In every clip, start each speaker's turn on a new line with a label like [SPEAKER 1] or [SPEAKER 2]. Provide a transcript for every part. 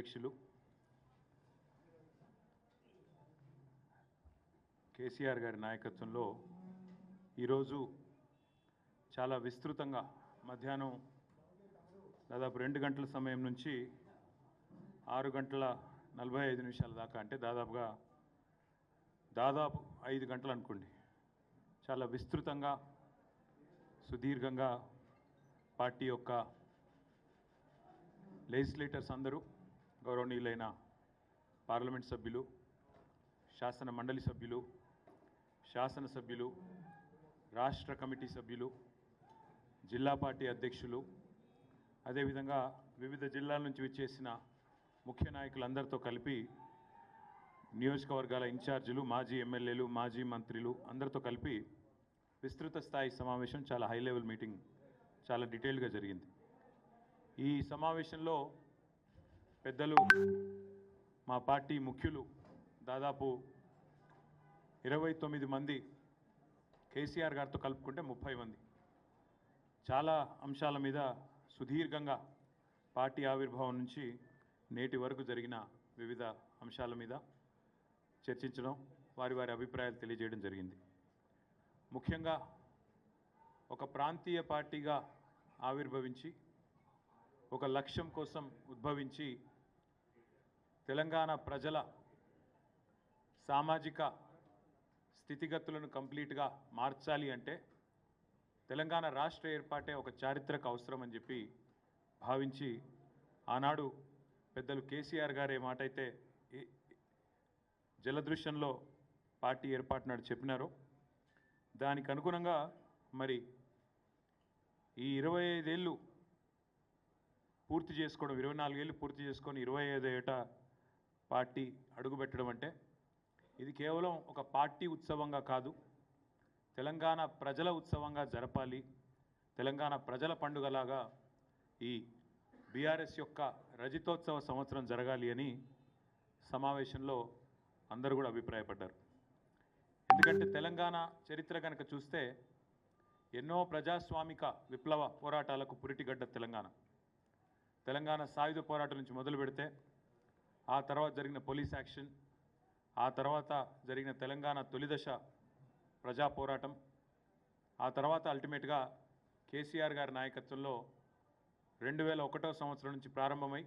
[SPEAKER 1] అధ్యక్షులు కేసీఆర్ గారి నాయకత్వంలో ఈరోజు చాలా విస్తృతంగా మధ్యాహ్నం దాదాపు 2 గంటల సమయం నుంచి 6:45 దాకా, అంటే దాదాపు 5 గంటలు అనుకోండి, చాలా విస్తృతంగా సుదీర్ఘంగా పార్టీ యొక్క లెజిస్లేటర్స్ అందరూ, గౌరవనీయులైన పార్లమెంట్ సభ్యులు, శాసన మండలి సభ్యులు, శాసనసభ్యులు, రాష్ట్ర కమిటీ సభ్యులు, జిల్లా పార్టీ అధ్యక్షులు, అదేవిధంగా వివిధ జిల్లాల నుంచి విచ్చేసిన ముఖ్య నాయకులందరితో కలిపి నియోజకవర్గాల ఇన్ఛార్జీలు, మాజీ ఎమ్మెల్యేలు, మాజీ మంత్రులు అందరితో కలిపి విస్తృత స్థాయి సమావేశం, చాలా హై లెవెల్ మీటింగ్, చాలా డీటెయిల్గా జరిగింది. ఈ సమావేశంలో పెద్దలు, మా పార్టీ ముఖ్యులు దాదాపు 29 మంది, కేసీఆర్ గారితో కలుపుకుంటే 30 మంది, చాలా అంశాల మీద సుదీర్ఘంగా పార్టీ ఆవిర్భావం నుంచి నేటి వరకు జరిగిన వివిధ అంశాల మీద చర్చించడం, వారి వారి అభిప్రాయాలు తెలియజేయడం జరిగింది. ముఖ్యంగా ఒక ప్రాంతీయ పార్టీగా ఆవిర్భవించి, ఒక లక్ష్యం కోసం ఉద్భవించి, తెలంగాణ ప్రజల సామాజిక స్థితిగతులను కంప్లీట్గా మార్చాలి అంటే తెలంగాణ రాష్ట్ర ఏర్పాటే ఒక చారిత్రక అవసరం అని చెప్పి భావించి, ఆనాడు పెద్దలు కేసీఆర్ గారు ఏ మాట అయితే జలదృశ్యంలో పార్టీ ఏర్పాటు నాడు చెప్పినారో దానికి అనుగుణంగా మరి ఈ 25 ఏళ్ళు పూర్తి చేసుకోవడం, 24 ఏళ్ళు పూర్తి చేసుకొని 25వ ఏట పార్టీ అడుగుపెట్టడం అంటే ఇది కేవలం ఒక పార్టీ ఉత్సవంగా కాదు, తెలంగాణ ప్రజల ఉత్సవంగా జరపాలి, తెలంగాణ ప్రజల పండుగలాగా ఈ బీఆర్ఎస్ యొక్క రజతోత్సవ సంవత్సరం జరగాలి అని సమావేశంలో అందరూ కూడా అభిప్రాయపడ్డారు. ఎందుకంటే తెలంగాణ చరిత్ర కనుక చూస్తే ఎన్నో ప్రజాస్వామిక విప్లవ పోరాటాలకు పురిటిగడ్డ తెలంగాణ సాయుధ పోరాటం నుంచి మొదలు పెడితే, ఆ తర్వాత జరిగిన పోలీస్ యాక్షన్, ఆ తర్వాత జరిగిన తెలంగాణ తొలిదశ ప్రజా పోరాటం, ఆ తర్వాత అల్టిమేట్గా కేసీఆర్ గారి నాయకత్వంలో 2001వ సంవత్సరం నుంచి ప్రారంభమై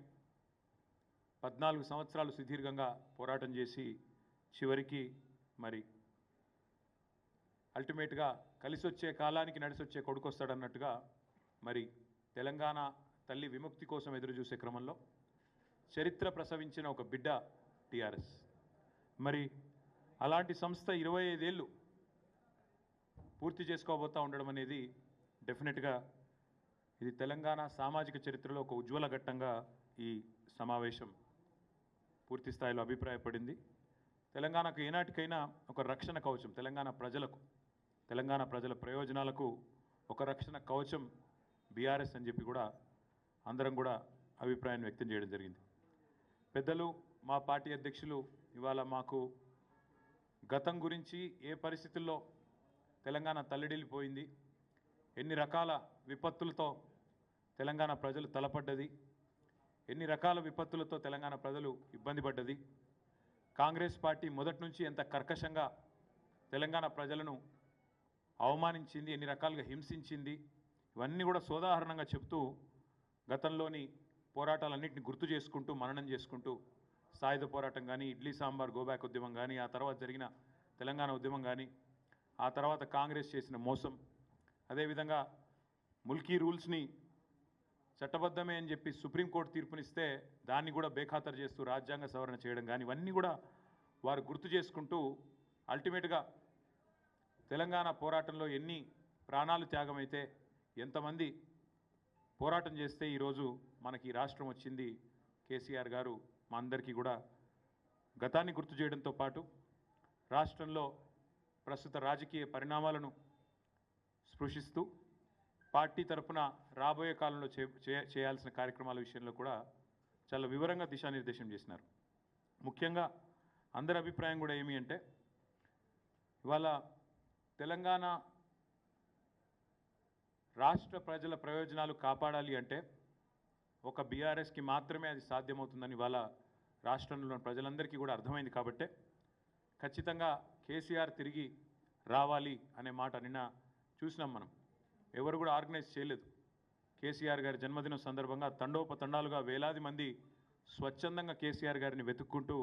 [SPEAKER 1] 14 సంవత్సరాలు సుదీర్ఘంగా పోరాటం చేసి చివరికి మరి అల్టిమేట్గా కలిసి వచ్చే కాలానికి నడిసొచ్చే కొడుకు వస్తాడన్నట్టుగా మరి తెలంగాణ తల్లి విముక్తి కోసం ఎదురు చూసే క్రమంలో చరిత్ర ప్రసవించిన ఒక బిడ్డ టీఆర్ఎస్. మరి అలాంటి సంస్థ 25 ఏళ్ళు పూర్తి చేసుకోబోతూ ఉండడం అనేది డెఫినెట్గా ఇది తెలంగాణ సామాజిక చరిత్రలో ఒక ఉజ్వల ఘట్టంగా ఈ సమావేశం పూర్తి స్థాయిలో అభిప్రాయపడింది. తెలంగాణకు ఏనాటికైనా ఒక రక్షణ కవచం, తెలంగాణ ప్రజల ప్రయోజనాలకు ఒక రక్షణ కవచం బీఆర్ఎస్ అని చెప్పి కూడా అందరం కూడా అభిప్రాయాన్ని వ్యక్తం చేయడం జరిగింది. పెద్దలు, మా పార్టీ అధ్యక్షులు ఇవాళ మాకు గతం గురించి, ఏ పరిస్థితుల్లో తెలంగాణ తల్లడిల్లిపోయింది, ఎన్ని రకాల విపత్తులతో తెలంగాణ ప్రజలు తలపడ్డది, ఎన్ని రకాల విపత్తులతో తెలంగాణ ప్రజలు ఇబ్బంది పడ్డది, కాంగ్రెస్ పార్టీ మొదటి నుంచి ఎంత కర్కశంగా తెలంగాణ ప్రజలను అవమానించింది, ఎన్ని రకాలుగా హింసించింది, ఇవన్నీ కూడా సోదాహరణంగా చెప్తూ గతంలోని పోరాటాలన్నింటినీ గుర్తు చేసుకుంటూ, మననం చేసుకుంటూ, సాయుధ పోరాటం కానీ, ఇడ్లీ సాంబార్ గోబ్యాక్ ఉద్యమం కానీ, ఆ తర్వాత జరిగిన తెలంగాణ ఉద్యమం కానీ, ఆ తర్వాత కాంగ్రెస్ చేసిన మోసం, అదేవిధంగా ముల్కీ రూల్స్ని చట్టబద్ధమే అని చెప్పి సుప్రీంకోర్టు తీర్పునిస్తే దాన్ని కూడా బేఖాతరు చేస్తూ రాజ్యాంగ సవరణ చేయడం కానీ, ఇవన్నీ కూడా వారు గుర్తు చేసుకుంటూ అల్టిమేట్గా తెలంగాణ పోరాటంలో ఎన్ని ప్రాణాలు త్యాగమైతే, ఎంతమంది పోరాటం చేస్తే ఈరోజు మనకి రాష్ట్రం వచ్చింది, కేసీఆర్ గారు మా అందరికీ కూడా గతాన్ని గుర్తు చేయడంతో పాటు రాష్ట్రంలో ప్రస్తుత రాజకీయ పరిణామాలను స్పృశిస్తూ పార్టీ తరఫున రాబోయే కాలంలో చేయాల్సిన కార్యక్రమాల విషయంలో కూడా చాలా వివరంగా దిశానిర్దేశం చేసినారు. ముఖ్యంగా అందరి అభిప్రాయం కూడా ఏమి అంటే, ఇవాళ తెలంగాణ రాష్ట్ర ప్రజల ప్రయోజనాలు కాపాడాలి అంటే ఒక బీఆర్ఎస్కి మాత్రమే అది సాధ్యమవుతుందని ఇవాళ రాష్ట్రంలోని ప్రజలందరికీ కూడా అర్థమైంది కాబట్టే ఖచ్చితంగా కేసీఆర్ తిరిగి రావాలి అనే మాట నిన్న చూసినాం మనం. ఎవరు కూడా ఆర్గనైజ్ చేయలేదు. కేసీఆర్ గారి జన్మదినం సందర్భంగా తండోపతండాలుగా వేలాది మంది స్వచ్ఛందంగా కేసీఆర్ గారిని వెతుక్కుంటూ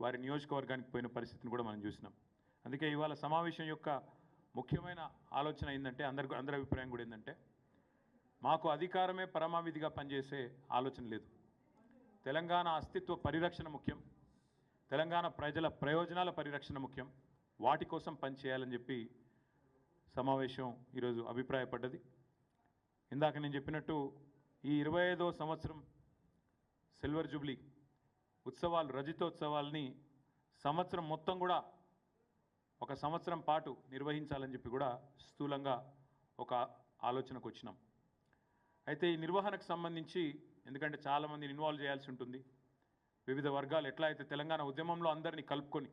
[SPEAKER 1] వారి నియోజకవర్గానికి పోయిన పరిస్థితిని కూడా మనం చూసినాం. అందుకే ఇవాళ సమావేశం యొక్క ముఖ్యమైన ఆలోచన ఏంటంటే అందరి అభిప్రాయం కూడా ఏంటంటే మాకు అధికారమే పరమావిధిగా పనిచేసే ఆలోచన లేదు. తెలంగాణ అస్తిత్వ పరిరక్షణ ముఖ్యం, తెలంగాణ ప్రజల ప్రయోజనాల పరిరక్షణ ముఖ్యం, వాటి కోసం పనిచేయాలని చెప్పి సమావేశం ఈరోజు అభిప్రాయపడ్డది. ఇందాక నేను చెప్పినట్టు ఈ 25వ సంవత్సరం సిల్వర్ జూబ్లీ ఉత్సవాలు, రజతోత్సవాల్ని సంవత్సరం మొత్తం కూడా ఒక సంవత్సరం పాటు నిర్వహించాలని చెప్పి కూడా స్థూలంగా ఒక ఆలోచనకు వచ్చినాం. అయితే ఈ నిర్వహణకు సంబంధించి ఎందుకంటే చాలామందిని ఇన్వాల్వ్ చేయాల్సి ఉంటుంది. వివిధ వర్గాలు ఎట్లా అయితే తెలంగాణ ఉద్యమంలో అందరినీ కలుపుకొని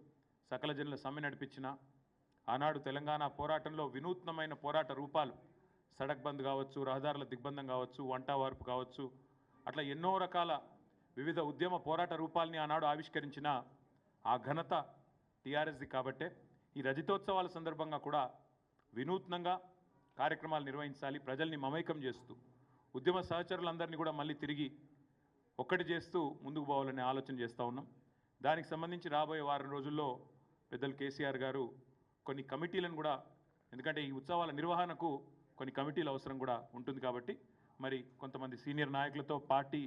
[SPEAKER 1] సకల జనుల సమ్మె నడిపించిన ఆనాడు తెలంగాణ పోరాటంలో వినూత్నమైన పోరాట రూపాలు సడక్ బంద్ కావచ్చు, రహదారుల దిగ్బంధం కావచ్చు, వంట వార్పు కావచ్చు, అట్లా ఎన్నో రకాల వివిధ ఉద్యమ పోరాట రూపాలని ఆనాడు ఆవిష్కరించిన ఆ ఘనత టీఆర్ఎస్ది కాబట్టే ఈ రజతోత్సవాల సందర్భంగా కూడా వినూత్నంగా కార్యక్రమాలు నిర్వహించాలి, ప్రజల్ని మమైకం చేస్తూ ఉద్యమ సహచరులందరినీ కూడా మళ్ళీ తిరిగి ఒక్కటి చేస్తూ ముందుకు పోవాలనే ఆలోచన చేస్తూ ఉన్నాం. దానికి సంబంధించి రాబోయే వారం రోజుల్లో పెద్దలు కేసీఆర్ గారు కొన్ని కమిటీలను కూడా, ఎందుకంటే ఈ ఉత్సవాల నిర్వహణకు కొన్ని కమిటీల అవసరం కూడా ఉంటుంది కాబట్టి మరి కొంతమంది సీనియర్ నాయకులతో, పార్టీ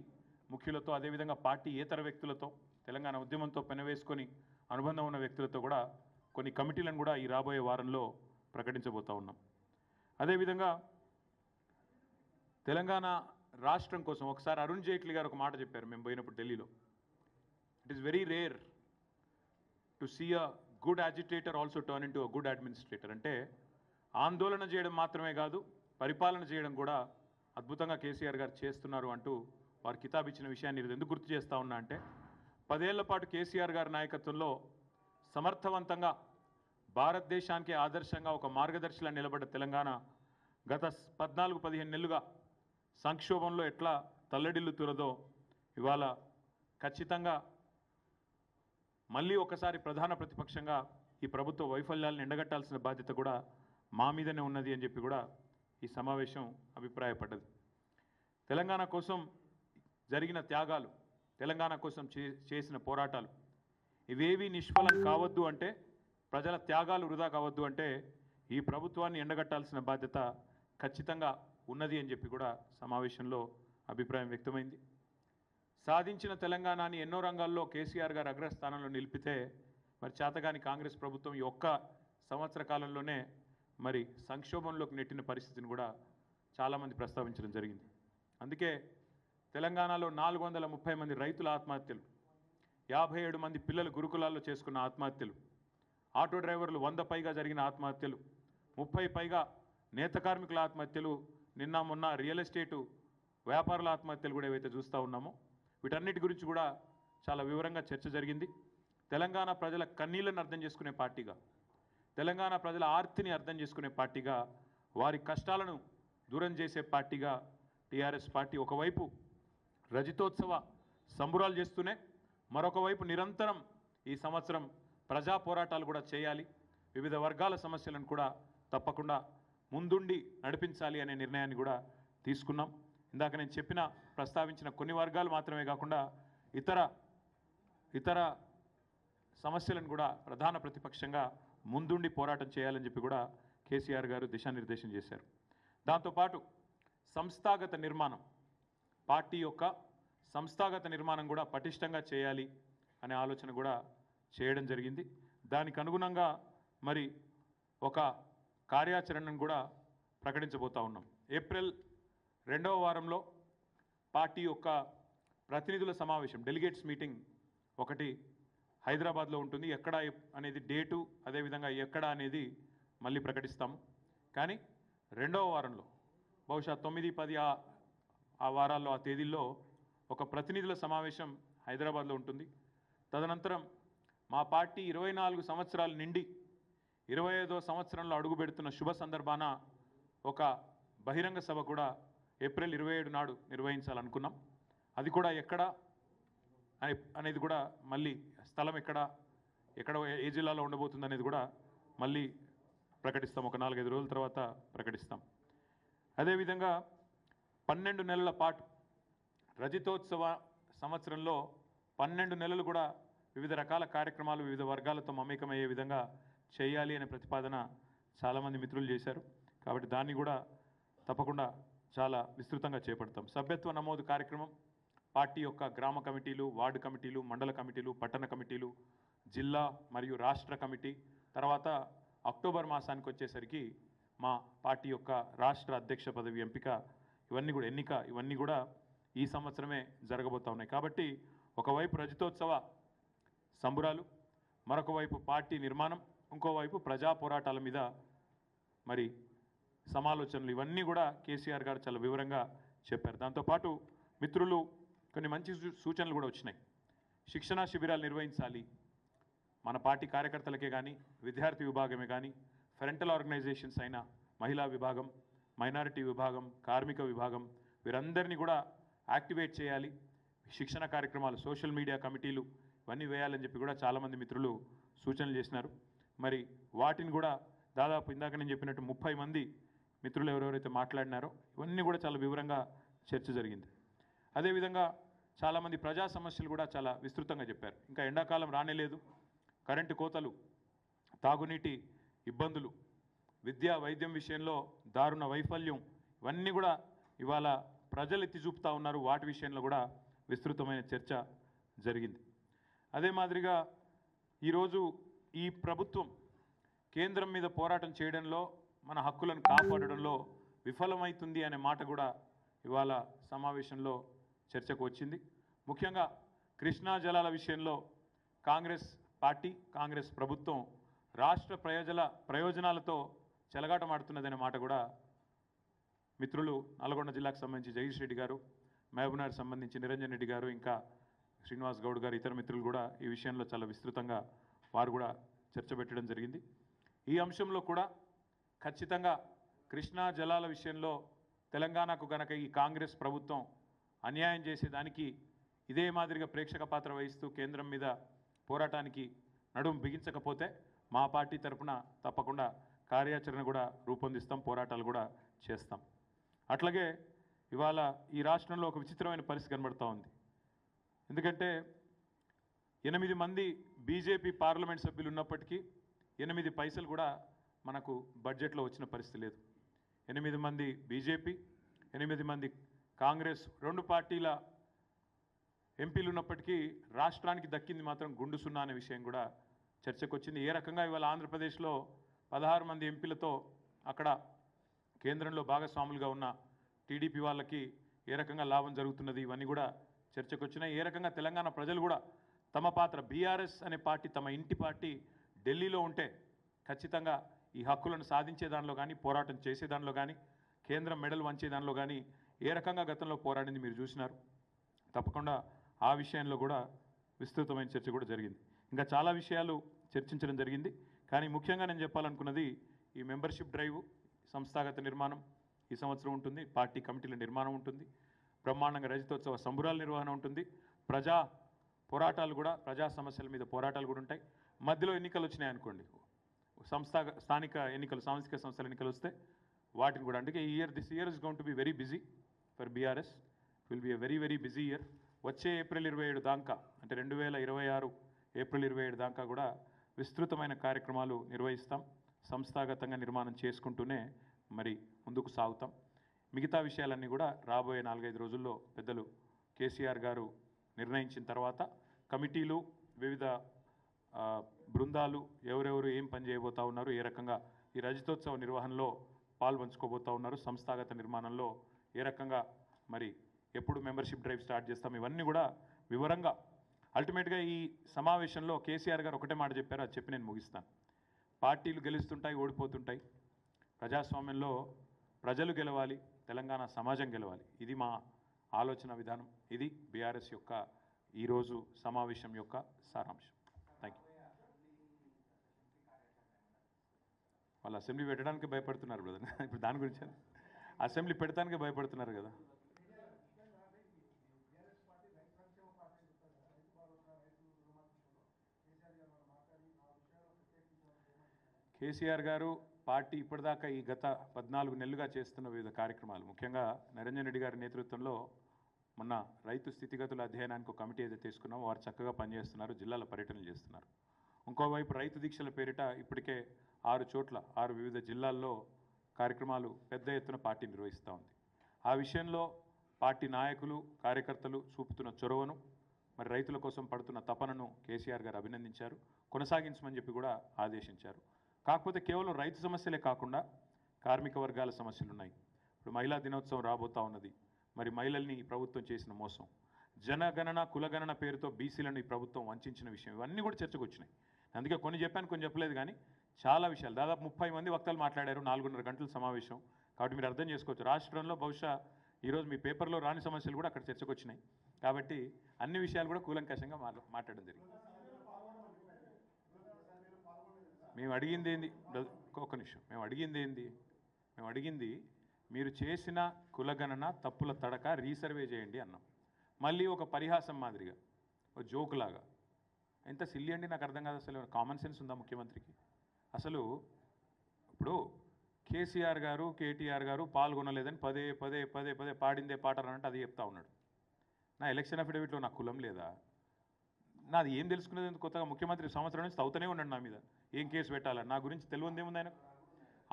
[SPEAKER 1] ముఖ్యులతో, అదేవిధంగా పార్టీయేతర వ్యక్తులతో, తెలంగాణ ఉద్యమంతో పెనవేసుకొని అనుబంధం ఉన్న వ్యక్తులతో కూడా కొన్ని కమిటీలను కూడా ఈ రాబోయే వారంలో ప్రకటించబోతూ ఉన్నాం. అదేవిధంగా తెలంగాణ రాష్ట్రం కోసం ఒకసారి అరుణ్ జైట్లీ గారు ఒక మాట చెప్పారు మేము పోయినప్పుడు ఢిల్లీలో. It is very rare to see a good agitator also turn into a good administrator. అంటే ఆందోళన చేయడం మాత్రమే కాదు, పరిపాలన చేయడం కూడా అద్భుతంగా కేసీఆర్ గారు చేస్తున్నారు అంటూ వారు కితాబ్ ఇచ్చిన విషయాన్ని ఎందుకు గుర్తు చేస్తూ ఉన్నా అంటే 10 ఏళ్ల పాటు కేసీఆర్ గారి నాయకత్వంలో సమర్థవంతంగా భారతదేశానికి ఆదర్శంగా ఒక మార్గదర్శిలా నిలబడ్డ తెలంగాణ గత 14-15 నెలలుగా సంక్షోభంలో ఎట్లా తల్లడిల్లుతున్నదో ఇవాళ ఖచ్చితంగా మళ్ళీ ఒకసారి ప్రధాన ప్రతిపక్షంగా ఈ ప్రభుత్వ వైఫల్యాలను ఎండగట్టాల్సిన బాధ్యత కూడా మా మీదనే ఉన్నది అని చెప్పి కూడా ఈ సమావేశం అభిప్రాయపడ్డది. తెలంగాణ కోసం జరిగిన త్యాగాలు, తెలంగాణ కోసం చేసిన పోరాటాలు ఇవేవి నిష్ఫలం కావద్దు అంటే, ప్రజల త్యాగాలు వృధా కావద్దు అంటే ఈ ప్రభుత్వాన్ని ఎండగట్టాల్సిన బాధ్యత ఖచ్చితంగా ఉన్నది అని చెప్పి కూడా సమావేశంలో అభిప్రాయం వ్యక్తమైంది. సాధించిన తెలంగాణని ఎన్నో రంగాల్లో కేసీఆర్ గారు అగ్రస్థానంలో నిలిపితే మరి చేతగాని కాంగ్రెస్ ప్రభుత్వం ఈ ఒక్క సంవత్సర కాలంలోనే మరి సంక్షోభంలోకి నెట్టిన పరిస్థితిని కూడా చాలామంది ప్రస్తావించడం జరిగింది. అందుకే తెలంగాణలో 430 మంది రైతుల ఆత్మహత్యలు, 57 మంది పిల్లలు గురుకులాల్లో చేసుకున్న ఆత్మహత్యలు, ఆటో డ్రైవర్లు 100 పైగా జరిగిన ఆత్మహత్యలు, 30 పైగా నేత కార్మికుల ఆత్మహత్యలు, నిన్న మొన్న రియల్ ఎస్టేటు వ్యాపారుల ఆత్మహత్యలు కూడా ఏవైతే చూస్తూ ఉన్నామో వీటన్నిటి గురించి కూడా చాలా వివరంగా చర్చ జరిగింది. తెలంగాణ ప్రజల కన్నీళ్లను అర్థం చేసుకునే పార్టీగా, తెలంగాణ ప్రజల ఆర్తిని అర్థం చేసుకునే పార్టీగా, వారి కష్టాలను దూరం చేసే పార్టీగా టీఆర్ఎస్ పార్టీ ఒకవైపు రజతోత్సవ సంబురాలు చేస్తూనే మరొక వైపు నిరంతరం ఈ సంవత్సరం ప్రజా పోరాటాలు కూడా చేయాలి, వివిధ వర్గాల సమస్యలను కూడా తప్పకుండా ముందుండి నడిపించాలి అనే నిర్ణయాన్ని కూడా తీసుకున్నాం. ఇందాక నేను ప్రస్తావించిన కొన్ని వర్గాలు మాత్రమే కాకుండా ఇతర సమస్యలను కూడా ప్రధాన ప్రతిపక్షంగా ముందుండి పోరాటం చేయాలని చెప్పి కూడా కేసీఆర్ గారు దిశానిర్దేశం చేశారు. దాంతోపాటు సంస్థాగత నిర్మాణం, పార్టీ యొక్క సంస్థాగత నిర్మాణం కూడా పటిష్టంగా చేయాలి అనే ఆలోచన కూడా చేయడం జరిగింది. దానికి అనుగుణంగా మరి ఒక కార్యాచరణను కూడా ప్రకటించబోతా ఉన్నాం. ఏప్రిల్ 2వ వారంలో పార్టీ యొక్క ప్రతినిధుల సమావేశం, డెలిగేట్స్ మీటింగ్ ఒకటి హైదరాబాద్లో ఉంటుంది. ఎక్కడ అనేది డేటు, అదేవిధంగా ఎక్కడ అనేది మళ్ళీ ప్రకటిస్తాము. కానీ 2వ వారంలో బహుశా 9-10 ఆ వారాల్లో, ఆ తేదీల్లో ఒక ప్రతినిధుల సమావేశం హైదరాబాద్లో ఉంటుంది. తదనంతరం మా పార్టీ 24 సంవత్సరాలు నిండి 25వ సంవత్సరంలో అడుగు పెడుతున్న శుభ సందర్భాన ఒక బహిరంగ సభ కూడా ఏప్రిల్ 27 నాడు నిర్వహించాలనుకున్నాం. అది కూడా ఎక్కడ అనేది కూడా మళ్ళీ స్థలం ఎక్కడ ఏ జిల్లాలో ఉండబోతుంది అనేది కూడా మళ్ళీ ప్రకటిస్తాం. ఒక 4-5 రోజుల తర్వాత ప్రకటిస్తాం. అదేవిధంగా 12 నెలల పాటు రజతోత్సవ సంవత్సరంలో 12 నెలలు కూడా వివిధ రకాల కార్యక్రమాలు వివిధ వర్గాలతో మమేకమయ్యే విధంగా చేయాలి అనే ప్రతిపాదన చాలామంది మిత్రులు చేశారు. కాబట్టి దాన్ని కూడా తప్పకుండా చాలా విస్తృతంగా చేపడతాం. సభ్యత్వ నమోదు కార్యక్రమం పార్టీ యొక్క గ్రామ కమిటీలు, వార్డు కమిటీలు, మండల కమిటీలు, పట్టణ కమిటీలు, జిల్లా మరియు రాష్ట్ర కమిటీ, తర్వాత అక్టోబర్ మాసానికి వచ్చేసరికి మా పార్టీ యొక్క రాష్ట్ర అధ్యక్ష పదవి ఎంపిక ఇవన్నీ కూడా ఈ సంవత్సరమే జరగబోతా ఉన్నాయి. కాబట్టి ఒకవైపు రజతోత్సవ సంబురాలు, మరొక వైపు పార్టీ నిర్మాణం, ఇంకోవైపు ప్రజా పోరాటాల మీద మరి సమాలోచనలు, ఇవన్నీ కూడా కేసీఆర్ గారు చాలా వివరంగా చెప్పారు. దాంతోపాటు మిత్రులు కొన్ని మంచి సూచనలు కూడా వచ్చినాయి. శిక్షణా శిబిరాలు నిర్వహించాలి. మన పార్టీ కార్యకర్తలకే కానీ, విద్యార్థి విభాగమే కానీ, ఫ్రంటల్ ఆర్గనైజేషన్స్ అయిన మహిళా విభాగం, మైనారిటీ విభాగం, కార్మిక విభాగం, వీరందరినీ కూడా యాక్టివేట్ చేయాలి. శిక్షణ కార్యక్రమాలు, సోషల్ మీడియా కమిటీలు ఇవన్నీ వేయాలని చెప్పి కూడా చాలామంది మిత్రులు సూచనలు చేసినారు. మరి వాటిని కూడా దాదాపు ఇందాక నేను చెప్పినట్టు 30 మంది మిత్రులు ఎవరెవరైతే మాట్లాడినారో ఇవన్నీ కూడా చాలా వివరంగా చర్చ జరిగింది. అదేవిధంగా చాలామంది ప్రజా సమస్యలు కూడా చాలా విస్తృతంగా చెప్పారు. ఇంకా ఎండాకాలం రానేలేదు, కరెంటు కోతలు, తాగునీటి ఇబ్బందులు, విద్యా వైద్యం విషయంలో దారుణ వైఫల్యం, ఇవన్నీ కూడా ఇవాళ ప్రజలు ఎత్తి చూపుతూ ఉన్నారు. వాటి విషయంలో కూడా విస్తృతమైన చర్చ జరిగింది. అదే మాదిరిగా ఈరోజు ఈ ప్రభుత్వం కేంద్రం మీద పోరాటం చేయడంలో, మన హక్కులను కాపాడడంలో విఫలమవుతుంది అనే మాట కూడా ఇవాళ సమావేశంలో చర్చకు వచ్చింది. ముఖ్యంగా కృష్ణా జలాల విషయంలో కాంగ్రెస్ పార్టీ, కాంగ్రెస్ ప్రభుత్వం రాష్ట్ర ప్రయోజనాలతో చెలగాటమాడుతున్నదనే మాట కూడా మిత్రులు నల్గొండ జిల్లాకు సంబంధించి జగదీష్ రెడ్డి గారు, మహబూబ్నగర్కి సంబంధించి నిరంజన్ రెడ్డి గారు, ఇంకా శ్రీనివాస్ గౌడ్ గారు, ఇతర మిత్రులు కూడా ఈ విషయంలో చాలా విస్తృతంగా వారు కూడా చర్చ పెట్టడం జరిగింది. ఈ అంశంలో కూడా ఖచ్చితంగా కృష్ణా జలాల విషయంలో తెలంగాణకు గనక ఈ కాంగ్రెస్ ప్రభుత్వం అన్యాయం చేసేదానికి ఇదే మాదిరిగా ప్రేక్షక పాత్ర వహిస్తూ కేంద్రం మీద పోరాటానికి నడుం బిగించకపోతే మా పార్టీ తరఫున తప్పకుండా కార్యాచరణ కూడా రూపొందిస్తాం, పోరాటాలు కూడా చేస్తాం. అట్లాగే ఇవాళ ఈ రాష్ట్రంలో ఒక విచిత్రమైన పరిస్థితి కనబడుతూ ఉంది. ఎందుకంటే 8 మంది బీజేపీ పార్లమెంట్ సభ్యులు ఉన్నప్పటికీ 8 పైసలు కూడా మనకు బడ్జెట్లో వచ్చిన పరిస్థితి లేదు. 8 మంది బీజేపీ, 8 మంది కాంగ్రెస్, 2 పార్టీల ఎంపీలు ఉన్నప్పటికీ రాష్ట్రానికి దక్కింది మాత్రం గుండు సున్నా అనే విషయం కూడా చర్చకు వచ్చింది. ఏ రకంగా ఇవాళ ఆంధ్రప్రదేశ్లో 16 మంది ఎంపీలతో అక్కడ కేంద్రంలో భాగస్వాములుగా ఉన్న టీడీపీ వాళ్ళకి ఏ రకంగా లాభం జరుగుతున్నది, ఇవన్నీ కూడా చర్చకు వచ్చినాయి. ఏ రకంగా తెలంగాణ ప్రజలు కూడా తమ పాత్ర, బీఆర్ఎస్ అనే పార్టీ తమ ఇంటి పార్టీ ఢిల్లీలో ఉంటే ఖచ్చితంగా ఈ హక్కులను సాధించే దానిలో కానీ, పోరాటం చేసే దానిలో కానీ, కేంద్రం మెడల్ వంచే దానిలో కానీ ఏ రకంగా గతంలో పోరాడింది మీరు చూసినారు. తప్పకుండా ఆ విషయంలో కూడా విస్తృతమైన చర్చ కూడా జరిగింది. ఇంకా చాలా విషయాలు చర్చించడం జరిగింది. కానీ ముఖ్యంగా నేను చెప్పాలనుకున్నది ఈ మెంబర్షిప్ డ్రైవ్, సంస్థాగత నిర్మాణం ఈ సంవత్సరం ఉంటుంది, పార్టీ కమిటీల నిర్మాణం ఉంటుంది, బ్రహ్మాండంగా రజతోత్సవ సంబురాల నిర్వహణ ఉంటుంది, ప్రజా పోరాటాలు కూడా, ప్రజా సమస్యల మీద పోరాటాలు కూడా ఉంటాయి. మధ్యలో ఎన్నికలు వచ్చినాయి అనుకోండి, స్థానిక ఎన్నికలు, సాంస్థిక సంస్థల ఎన్నికలు వస్తే వాటిని కూడా, అందుకే this year is going to be very busy for BRS. Will be a very very busy year. వచ్చే ఏప్రిల్ 27 దాకా, అంటే 2026 ఏప్రిల్ 27 దాకా కూడా విస్తృతమైన కార్యక్రమాలు నిర్వహిస్తాం. సంస్థాగతంగా నిర్మాణం చేసుకుంటూనే మరి ముందుకు సాగుతాం. మిగతా విషయాలన్నీ కూడా రాబోయే 4-5 రోజుల్లో పెద్దలు కేసీఆర్ గారు నిర్ణయించిన తర్వాత కమిటీలు, వివిధ బృందాలు ఎవరెవరు ఏం పని చేయబోతూ ఉన్నారు, ఏ రకంగా ఈ రజతోత్సవ నిర్వహణలో పాల్పంచుకోబోతూ ఉన్నారు, సంస్థాగత నిర్మాణంలో ఏ రకంగా మరి ఎప్పుడు మెంబర్షిప్ డ్రైవ్ స్టార్ట్ చేస్తాం, ఇవన్నీ కూడా వివరంగా. అల్టిమేట్గా ఈ సమావేశంలో కేసీఆర్ గారు ఒకటే మాట చెప్పారు, అది చెప్పి నేను ముగిస్తాను. పార్టీలు గెలుస్తుంటాయి, ఓడిపోతుంటాయి. ప్రజాస్వామ్యంలో ప్రజలు గెలవాలి, తెలంగాణ సమాజం గెలవాలి. ఇది మా ఆలోచన విధానం. ఇది బీఆర్ఎస్ యొక్క ఈరోజు సమావేశం యొక్క సారాంశం. Thank you. వాళ్ళు అసెంబ్లీ పెట్టడానికి భయపడుతున్నారు బ్రదర్. ఇప్పుడు దాని గురించి అసెంబ్లీ పెడతానికి భయపడుతున్నారు కదా. కేసీఆర్ గారు పార్టీ ఇప్పటిదాకా ఈ గత 14 నెలలుగా చేస్తున్న వివిధ కార్యక్రమాలు, ముఖ్యంగా నిరంజన్ రెడ్డి గారి నేతృత్వంలో మొన్న రైతు స్థితిగతుల అధ్యయనానికి ఒక కమిటీ ఏదైతే తీసుకున్నామో వారు చక్కగా పనిచేస్తున్నారు, జిల్లాల పర్యటనలు చేస్తున్నారు. ఇంకోవైపు రైతు దీక్షల పేరిట ఇప్పటికే 6 చోట్ల 6 వివిధ జిల్లాల్లో కార్యక్రమాలు పెద్ద ఎత్తున పార్టీ నిర్వహిస్తూ ఉంది. ఆ విషయంలో పార్టీ నాయకులు కార్యకర్తలు చూపుతున్న చొరవను, మరి రైతుల కోసం పడుతున్న తపనను కేసీఆర్ గారు అభినందించారు, కొనసాగించమని చెప్పి కూడా ఆదేశించారు. కాకపోతే కేవలం రైతు సమస్యలే కాకుండా కార్మిక వర్గాల సమస్యలు ఉన్నాయి. ఇప్పుడు మహిళా దినోత్సవం రాబోతూ ఉన్నది. మరి మహిళల్ని ఈ ప్రభుత్వం చేసిన మోసం, జనగణన కులగణన పేరుతో బీసీలను ఈ ప్రభుత్వం వంచిన విషయం, ఇవన్నీ కూడా చర్చకు వచ్చినాయి. అందుకే కొన్ని చెప్పాను, కొన్ని చెప్పలేదు. కానీ చాలా విషయాలు, దాదాపు 30 మంది వక్తలు మాట్లాడారు, 4.5 గంటల సమావేశం. కాబట్టి మీరు అర్థం చేసుకోవచ్చు, రాష్ట్రంలో బహుశా ఈరోజు మీ పేపర్లో రాని సమస్యలు కూడా అక్కడ చర్చకు వచ్చినాయి. కాబట్టి అన్ని విషయాలు కూడా కూలంకషంగా మాట్లాడడం జరిగింది. మేము అడిగింది ఏంది, ఒక్క నిమిషం, మేము అడిగింది మీరు చేసిన కులగణన తప్పుల తడక రీసర్వే చేయండి అన్నాం. మళ్ళీ ఒక పరిహాసం మాదిరిగా, ఒక జోకులాగా, ఎంత సిల్లి అండి, నాకు అర్థం కాదు. అసలు కామన్ సెన్స్ ఉందా ముఖ్యమంత్రికి? అసలు ఇప్పుడు కేసీఆర్ గారు కేటీఆర్ గారు పాల్గొనలేదని పదే పదే పదే పదే పాడిందే పాట అనంటే అది చెప్తా ఉన్నాడు. నా ఎలక్షన్ అఫిడవిట్లో నా కులం లేదా? నాది ఏం తెలుసుకునేది కొత్తగా? ముఖ్యమంత్రి సంవత్సరం నుంచి తవ్వుతూనే ఉన్నాడు నా మీద, ఏం కేసు పెట్టాలని. నా గురించి తెలియదు ఏముంది ఆయనకు?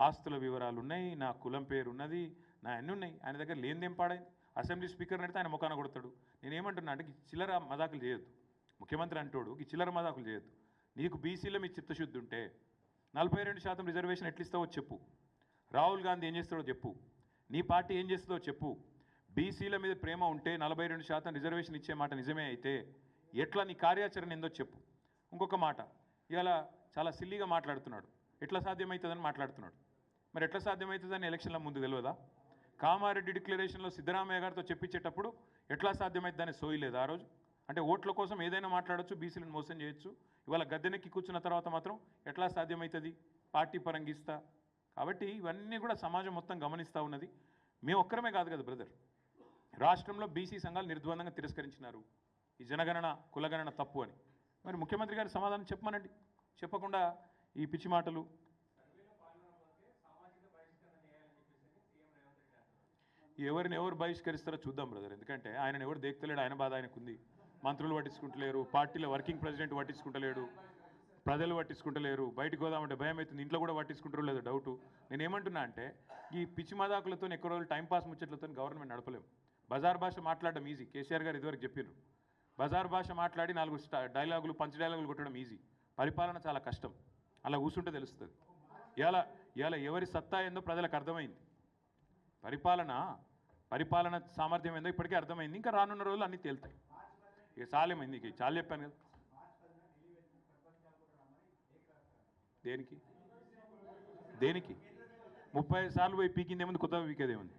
[SPEAKER 1] ఆస్తుల వివరాలు ఉన్నాయి, నా కులం పేరు ఉన్నది, నా అన్నీ ఉన్నాయి. ఆయన దగ్గర లేనిదేం పాడైంది? అసెంబ్లీ స్పీకర్ నడితే ఆయన ముఖాన కొడతాడు. నేనేమంటున్నా అంటే, చిల్లర మదాకులు చేయొద్దు. ముఖ్యమంత్రి అంటోడు ఈ చిల్లర మదాకులు చేయొద్దు. నీకు బీసీలో మీ చిత్తశుద్ధి ఉంటే 42% రిజర్వేషన్ ఎట్లిస్తావో చెప్పు. రాహుల్ గాంధీ ఏం చేస్తాడో చెప్పు. నీ పార్టీ ఏం చేస్తుందో చెప్పు. బీసీల మీద ప్రేమ ఉంటే 42% రిజర్వేషన్ ఇచ్చే మాట నిజమే అయితే ఎట్లా నీ కార్యాచరణ ఏందో చెప్పు. ఇంకొక మాట, ఇవాళ చాలా సిల్లీగా మాట్లాడుతున్నాడు, ఎట్లా సాధ్యమవుతుందని మాట్లాడుతున్నాడు. మరి ఎట్లా సాధ్యమవుతుందని ఎలక్షన్ల ముందు తెలియదా? కామారెడ్డి డిక్లరేషన్లో సిద్ధరామయ్య గారితో చెప్పించేటప్పుడు ఎట్లా సాధ్యమవుతుందని సోయలేదు ఆ రోజు? అంటే ఓట్ల కోసం ఏదైనా మాట్లాడచ్చు, బీసీలను మోసం చేయొచ్చు. ఇవాళ గద్దెనెక్కి కూర్చున్న తర్వాత మాత్రం ఎట్లా సాధ్యమవుతుంది? పార్టీ పరంగిస్తా. కాబట్టి ఇవన్నీ కూడా సమాజం మొత్తం గమనిస్తూ ఉన్నది. మేము ఒక్కరమే కాదు కదా బ్రదర్, రాష్ట్రంలో బీసీ సంఘాలు నిర్ద్వందంగా తిరస్కరించినారు ఈ జనగణన కులగణన తప్పు అని. మరి ముఖ్యమంత్రి గారి సమాధానం చెప్పమనండి. చెప్పకుండా ఈ పిచ్చి మాటలు. ఎవరిని ఎవరు బహిష్కరిస్తారో చూద్దాం బ్రదర్, ఎందుకంటే ఆయనను ఎవరు దేక్తలేడు, ఆయన బాధ ఆయనకుంది. మంత్రులు పట్టించుకుంటలేరు, పార్టీలో వర్కింగ్ ప్రెసిడెంట్ పట్టించుకుంటలేడు, ప్రజలు పట్టించుకుంటలేరు, బయటకు పోదామంటే భయం అవుతుంది, ఇంట్లో కూడా పట్టించుకుంటారో లేదో డౌటు. నేనేమంటున్నా అంటే, ఈ పిచ్చి మదాకులతో ఎక్కువ రోజులు టైంపాస్ ముచ్చట్లతో గవర్నమెంట్ నడపలేము. బజార్ భాష మాట్లాడడం ఈజీ, కేసీఆర్ గారు ఇదివరకు చెప్పారు. బజార్ భాష మాట్లాడి 4 డైలాగులు పంచ్ డైలాగులు కొట్టడం ఈజీ, పరిపాలన చాలా కష్టం. అలా కూర్చుంటే తెలుస్తుంది. ఇవాళ ఎవరి సత్తా ఏందో ప్రజలకు అర్థమైంది. పరిపాలన సామర్థ్యం ఏందో ఇప్పటికే అర్థమైంది. ఇంకా రానున్న రోజులు అన్నీ తేలుతాయి. ఇక చాలేమైంది, ఇక చాలా చెప్పాను కదా. దేనికి 35 సార్లు పోయి పీకిందేముంది, కొత్తగా పీకేదేముంది?